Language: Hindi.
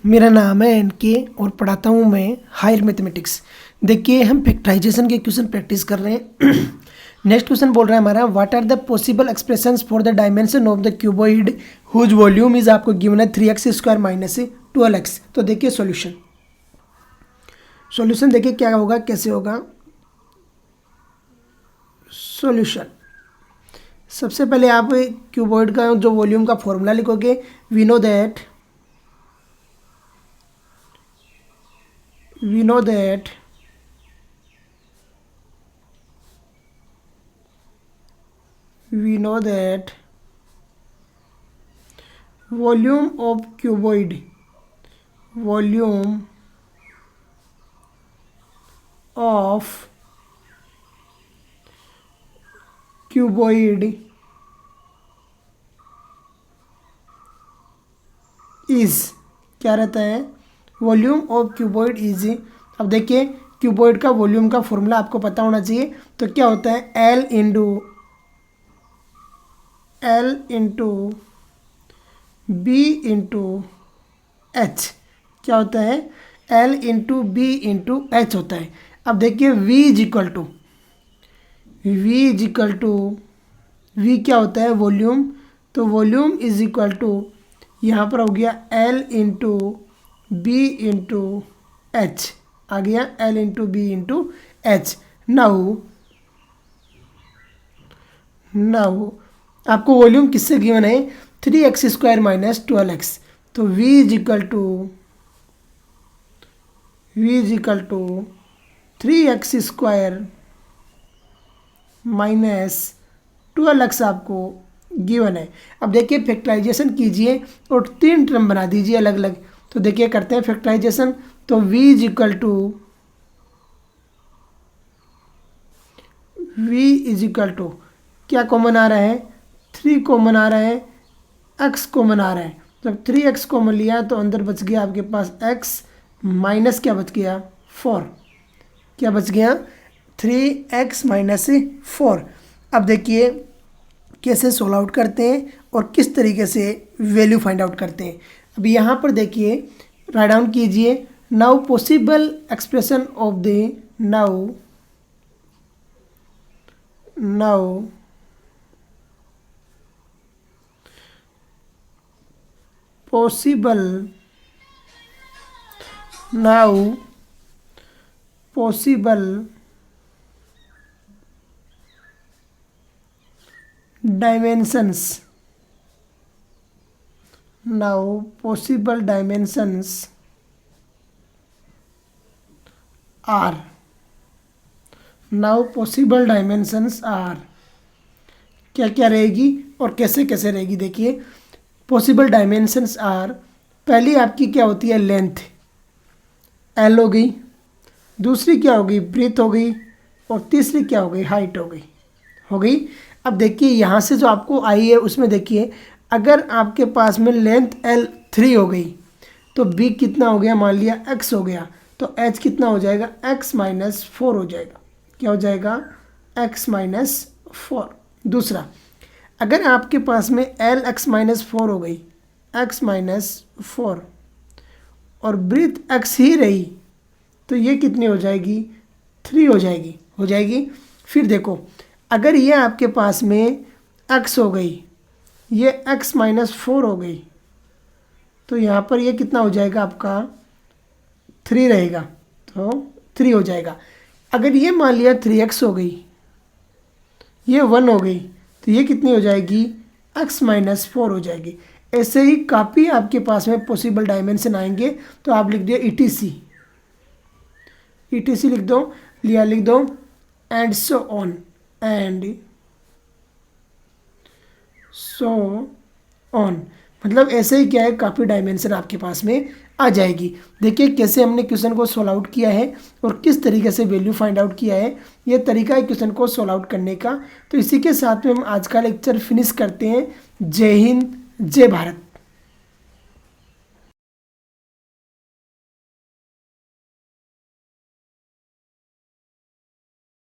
मेरा नाम है एनके और पढ़ाता हूँ मैं हायर मैथमेटिक्स। देखिए हम फैक्टराइजेशन के क्वेश्चन प्रैक्टिस कर रहे हैं। नेक्स्ट क्वेश्चन बोल रहा है हमारा, what are the possible expressions for the dimension of the cuboid whose volume is आपको गिवन है 3x स्क्वायर माइनस 12x। तो देखिए सॉल्यूशन देखिए क्या होगा, कैसे होगा सॉल्यूशन। सबसे पहले आप क्यूबॉइड का जो वॉल्यूम का फॉर्मूला लिखोगे, we know that volume of cuboid is क्या रहता है, वॉल्यूम ऑफ क्यूबॉइड इज। अब देखिए क्यूबॉइड का वॉल्यूम का फॉर्मूला आपको पता होना चाहिए। तो क्या होता है, L into B into h. क्या होता है, L into B into h होता है। अब देखिए V is equal to V क्या होता है, वॉल्यूम। तो वॉल्यूम इज इक्वल टू यहाँ पर हो गया L into B into H, आ गया L into B into H. Now आपको वॉल्यूम किससे गिवन है, 3x स्क्वायर माइनस 12x। तो V is equal to 3x square minus 12x आपको गिवन है। अब देखिए फैक्टराइजेशन कीजिए और 3 टर्म बना दीजिए अलग अलग। तो देखिए करते हैं फैक्टराइजेशन। तो V इज इक्वल टू क्या कॉमन आ रहा है, 3 कॉमन आ रहा है, x कॉमन आ रहा है। जब 3x कॉमन लिया तो अंदर बच गया आपके पास x माइनस क्या बच गया 4। क्या बच गया, 3x माइनस 4। अब देखिए कैसे सोल्व आउट करते हैं और किस तरीके से वैल्यू फाइंड आउट करते हैं। अब यहाँ पर देखिए राइट डाउन कीजिए, now possible expression of the now possible dimensions are क्या क्या रहेगी और कैसे कैसे रहेगी। देखिए पॉसिबल डायमेंशंस आर, पहली आपकी क्या होती है, लेंथ L हो गई, दूसरी क्या हो गई, ब्रीथ हो गई, और तीसरी क्या हो गई, हाइट हो गई। अब देखिए यहाँ से जो आपको आई है उसमें देखिए, अगर आपके पास में लेंथ L 3 हो गई तो B कितना हो गया, मान लिया x हो गया, तो h कितना हो जाएगा, x माइनस 4 हो जाएगा। क्या हो जाएगा, x माइनस 4। दूसरा, अगर आपके पास में L x माइनस 4 हो गई, x माइनस 4, और ब्रीथ x ही रही, तो ये कितनी हो जाएगी, 3 हो जाएगी। फिर देखो अगर ये आपके पास में x हो गई, ये x माइनस 4 हो गई, तो यहाँ पर ये कितना हो जाएगा आपका, 3 रहेगा, तो 3 हो जाएगा। अगर ये मान लिया 3x हो गई, ये 1 हो गई, तो ये कितनी हो जाएगी, x माइनस 4 हो जाएगी। ऐसे ही काफ़ी आपके पास में पॉसिबल डायमेंशन आएंगे। तो आप लिख दिए ETC लिख दो एंड सो ऑन। मतलब ऐसे ही क्या है, काफ़ी डायमेंशन आपके पास में आ जाएगी। देखिए कैसे हमने क्वेश्चन को सॉल्व आउट किया है और किस तरीके से वैल्यू फाइंड आउट किया है, ये तरीका है क्वेश्चन को सॉल्व आउट करने का। तो इसी के साथ में हम आज का लेक्चर फिनिश करते हैं। जय हिंद, जय भारत।